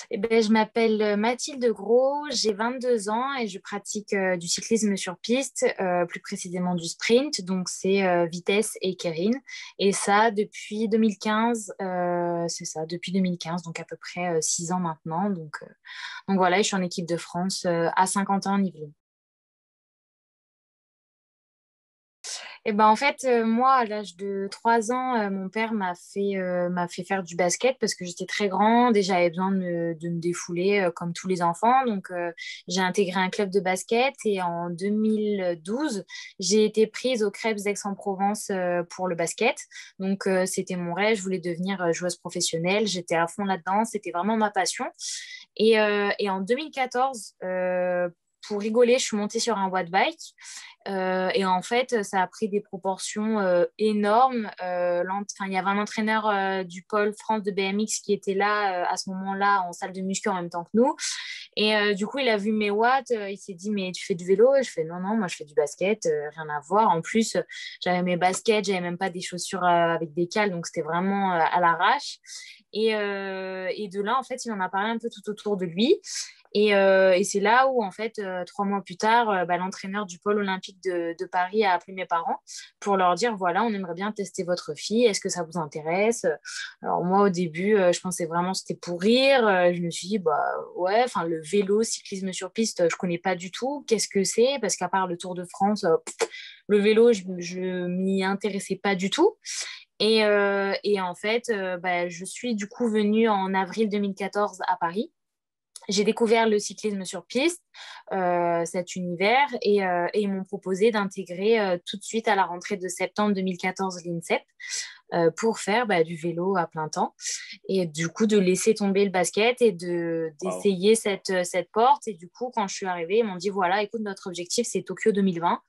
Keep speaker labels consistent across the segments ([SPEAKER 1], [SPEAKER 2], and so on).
[SPEAKER 1] Eh ben, je m'appelle Mathilde Gros, j'ai 22 ans et je pratique du cyclisme sur piste, plus précisément du sprint, donc c'est vitesse et kérine. Et ça depuis 2015, c'est ça, depuis 2015, donc à peu près 6 ans maintenant. Donc voilà, je suis en équipe de France à Saint-Quentin-en-Yvelines. Et ben en fait, moi, à l'âge de 3 ans, mon père m'a fait faire du basket parce que j'étais très grande et j'avais besoin de me défouler comme tous les enfants. Donc, j'ai intégré un club de basket et en 2012, j'ai été prise au Crêpes d'Aix-en-Provence pour le basket. Donc, c'était mon rêve. Je voulais devenir joueuse professionnelle. J'étais à fond là-dedans. C'était vraiment ma passion. Et en 2014, pour rigoler, je suis montée sur un watt bike. Et en fait, ça a pris des proportions énormes. Enfin, il y avait un entraîneur du pôle France de BMX qui était là à ce moment-là en salle de muscu en même temps que nous. Et du coup, il a vu mes watts. Il s'est dit, mais tu fais du vélo? Et je fais, non, non, moi je fais du basket, rien à voir. En plus, j'avais mes baskets, j'avais même pas des chaussures avec des cales, donc c'était vraiment à l'arrache. Et de là, en fait, il en a parlé un peu tout autour de lui. Et c'est là où, en fait, 3 mois plus tard, l'entraîneur du pôle olympique de Paris a appelé mes parents pour leur dire, voilà, on aimerait bien tester votre fille, est-ce que ça vous intéresse? Alors moi, au début, je pensais vraiment que c'était pour rire. Je me suis dit, bah ouais, enfin, le vélo, cyclisme sur piste, je connais pas du tout. Qu'est-ce que c'est? Parce qu'à part le Tour de France, le vélo, je m'y intéressais pas du tout. Et en fait, je suis du coup venue en avril 2014 à Paris. J'ai découvert le cyclisme sur piste, cet univers, et ils m'ont proposé d'intégrer tout de suite à la rentrée de septembre 2014 l'INSEP pour faire du vélo à plein temps. Et du coup, de laisser tomber le basket et
[SPEAKER 2] Waouh.
[SPEAKER 1] d'essayer cette porte. Et du coup, quand je suis arrivée, ils m'ont dit, voilà, écoute, notre objectif, c'est Tokyo 2020.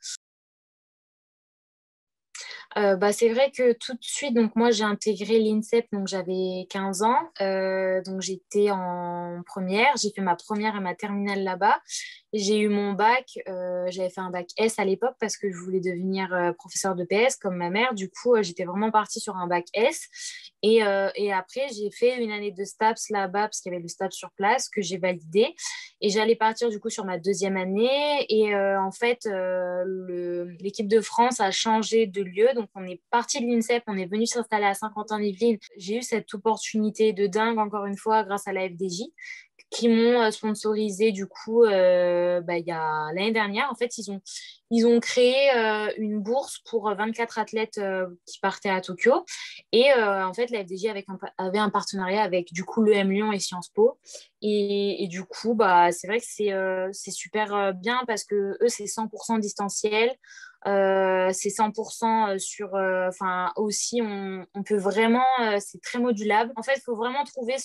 [SPEAKER 1] C'est vrai que tout de suite, donc moi j'ai intégré l'INSEP, donc j'avais 15 ans, donc j'étais en première, j'ai fait ma première et ma terminale là-bas. J'ai eu mon bac, j'avais fait un bac S à l'époque parce que je voulais devenir professeur de PS comme ma mère. Du coup, j'étais vraiment partie sur un bac S. Et après, j'ai fait une année de STAPS là-bas parce qu'il y avait le STAPS sur place que j'ai validé. Et j'allais partir du coup sur ma deuxième année. Et en fait, l'équipe de France a changé de lieu. Donc, on est parti de l'INSEP, on est venu s'installer à Saint-Quentin-en-Yvelines. J'ai eu cette opportunité de dingue, encore une fois, grâce à la FDJ qui m'ont sponsorisé du coup il y a l'année dernière. En fait, ils ont créé une bourse pour 24 athlètes qui partaient à Tokyo. Et en fait, la FDJ avait un partenariat avec du coup l'EM Lyon et Sciences Po. Et du coup, c'est vrai que c'est super bien parce que eux, c'est 100% distanciel. C'est 100% sur. Enfin, aussi, on peut vraiment. C'est très modulable. En fait, il faut vraiment trouver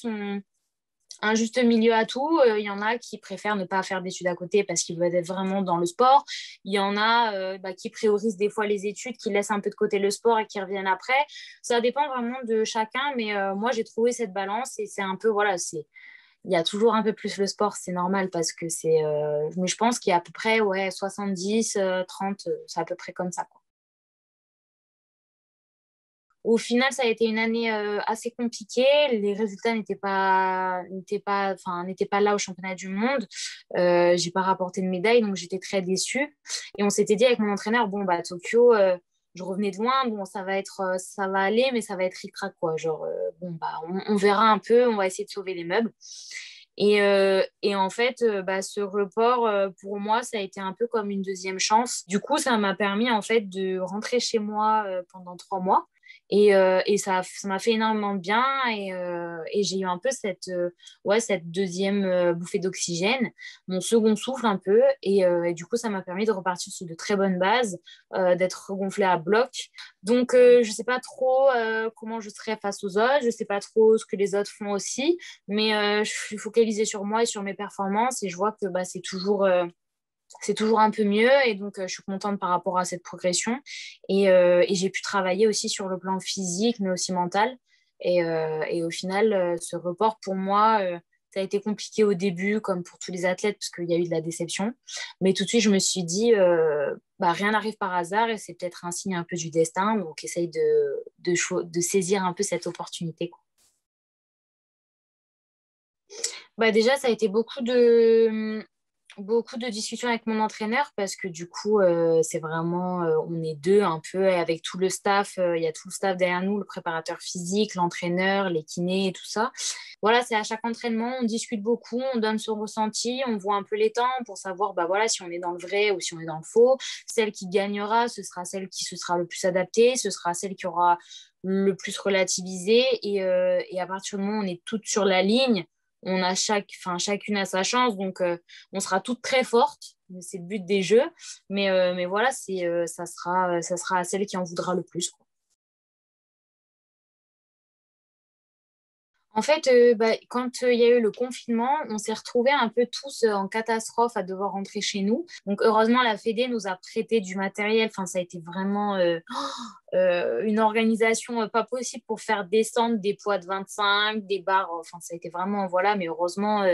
[SPEAKER 1] un juste milieu à tout. Il y en a qui préfèrent ne pas faire d'études à côté parce qu'ils veulent être vraiment dans le sport. Il y en a qui priorisent des fois les études, qui laissent un peu de côté le sport et qui reviennent après. Ça dépend vraiment de chacun, mais moi j'ai trouvé cette balance et c'est un peu, voilà, il y a toujours un peu plus le sport, c'est normal parce que mais je pense qu'il y a à peu près ouais, 70, 30, c'est à peu près comme ça, quoi. Au final, ça a été une année assez compliquée. Les résultats n'étaient pas là au championnat du monde. J'ai pas rapporté de médaille, donc j'étais très déçue. Et on s'était dit avec mon entraîneur, bon Tokyo, je revenais de loin, bon ça va aller, mais ça va être ric-rac quoi. Genre on verra un peu, on va essayer de sauver les meubles. Et en fait, ce report, pour moi, ça a été un peu comme une deuxième chance. Du coup, ça m'a permis en fait de rentrer chez moi pendant 3 mois. Et ça m'a fait énormément de bien et j'ai eu un peu cette deuxième bouffée d'oxygène, mon second souffle un peu. Et du coup, ça m'a permis de repartir sur de très bonnes bases, d'être regonflée à bloc. Donc, je ne sais pas trop comment je serai face aux autres, je ne sais pas trop ce que les autres font aussi. Mais je suis focalisée sur moi et sur mes performances et je vois que c'est toujours un peu mieux. Et donc, je suis contente par rapport à cette progression. Et j'ai pu travailler aussi sur le plan physique, mais aussi mental. Et au final, ce report, pour moi, ça a été compliqué au début, comme pour tous les athlètes, parce qu'il y a eu de la déception. Mais tout de suite, je me suis dit, rien n'arrive par hasard et c'est peut-être un signe un peu du destin. Donc, essaye de saisir un peu cette opportunité, quoi. Bah déjà, ça a été beaucoup de discussions avec mon entraîneur parce que du coup, c'est vraiment, on est deux un peu et avec tout le staff. Il y a tout le staff derrière nous, le préparateur physique, l'entraîneur, les kinés et tout ça. Voilà, c'est à chaque entraînement, on discute beaucoup, on donne son ressenti, on voit un peu les temps pour savoir bah voilà, si on est dans le vrai ou si on est dans le faux. Celle qui gagnera, ce sera celle qui se sera le plus adaptée, ce sera celle qui aura le plus relativisé et à partir du moment où on est toutes sur la ligne, on a chacune a sa chance, donc on sera toutes très fortes. C'est le but des jeux, mais voilà, ça sera à celle qui en voudra le plus, quoi. En fait, bah, quand il y a eu le confinement, on s'est retrouvés un peu tous en catastrophe à devoir rentrer chez nous. Donc, heureusement, la Fédé nous a prêté du matériel. Enfin, ça a été vraiment une organisation pas possible pour faire descendre des poids de 25, des barres. Enfin, ça a été vraiment, voilà, mais heureusement,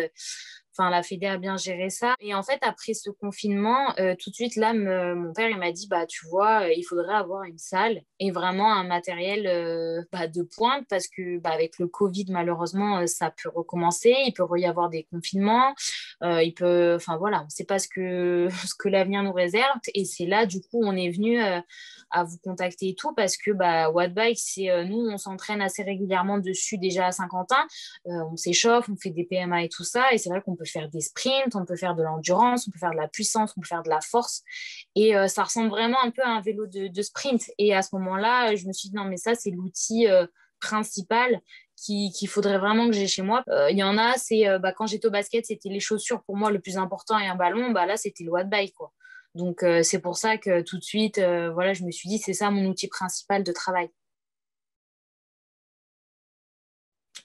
[SPEAKER 1] enfin, la Fédé a bien géré ça. Et en fait, après ce confinement, tout de suite, là, mon père, il m'a dit, bah, tu vois, il faudrait avoir une salle et vraiment un matériel bah, de pointe parce que bah, avec le Covid, malheureusement, ça peut recommencer. Il peut y avoir des confinements. Enfin voilà, on ne sait pas ce que l'avenir nous réserve. Et c'est là, du coup, on est venu à vous contacter et tout parce que bah, Wattbike, nous, on s'entraîne assez régulièrement dessus déjà à Saint-Quentin. On s'échauffe, on fait des PMA et tout ça. Et c'est vrai qu'on peut faire des sprints, on peut faire de l'endurance, on peut faire de la puissance, on peut faire de la force. Et ça ressemble vraiment un peu à un vélo de sprint. Et à ce moment-là, je me suis dit, non, mais ça, c'est l'outil principal qu'il faudrait vraiment que j'ai chez moi. Il y en a, bah, quand j'étais au basket, c'était les chaussures pour moi le plus important et un ballon. Bah, là, c'était le watt bike, quoi. Donc, c'est pour ça que tout de suite, voilà, je me suis dit, c'est ça mon outil principal de travail.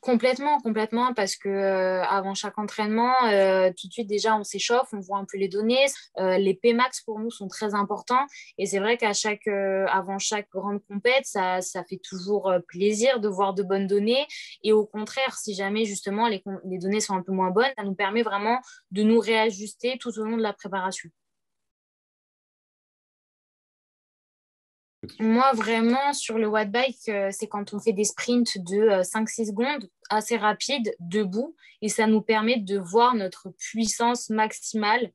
[SPEAKER 1] Complètement, complètement, parce que avant chaque entraînement, tout de suite déjà on s'échauffe, on voit un peu les données. Les Pmax pour nous sont très importants et c'est vrai avant chaque grande compète, ça fait toujours plaisir de voir de bonnes données. Et au contraire, si jamais justement les données sont un peu moins bonnes, ça nous permet vraiment de nous réajuster tout au long de la préparation. Moi, vraiment, sur le watt bike, c'est quand on fait des sprints de 5-6 secondes, assez rapides, debout, et ça nous permet de voir notre puissance maximale.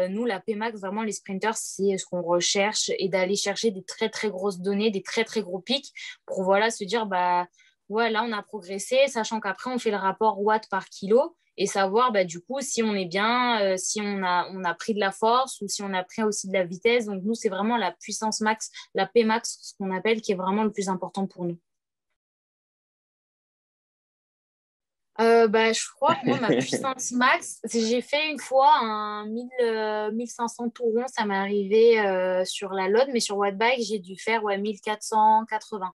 [SPEAKER 1] Nous, la Pmax, vraiment, les sprinters, c'est ce qu'on recherche, et d'aller chercher des très, très grosses données, des très, très gros pics, pour voilà, se dire, bah, ouais, là, on a progressé, sachant qu'après, on fait le rapport watts par kilo, et savoir bah, du coup si on est bien, si on a pris de la force ou si on a pris aussi de la vitesse. Donc nous, c'est vraiment la puissance max, la Pmax, ce qu'on appelle, qui est vraiment le plus important pour nous. Bah, je crois que moi, ma puissance max, j'ai fait une fois un 1500 tours rond, ça m'est arrivé sur la LOD, mais sur Wattbike, j'ai dû faire ouais, 1480.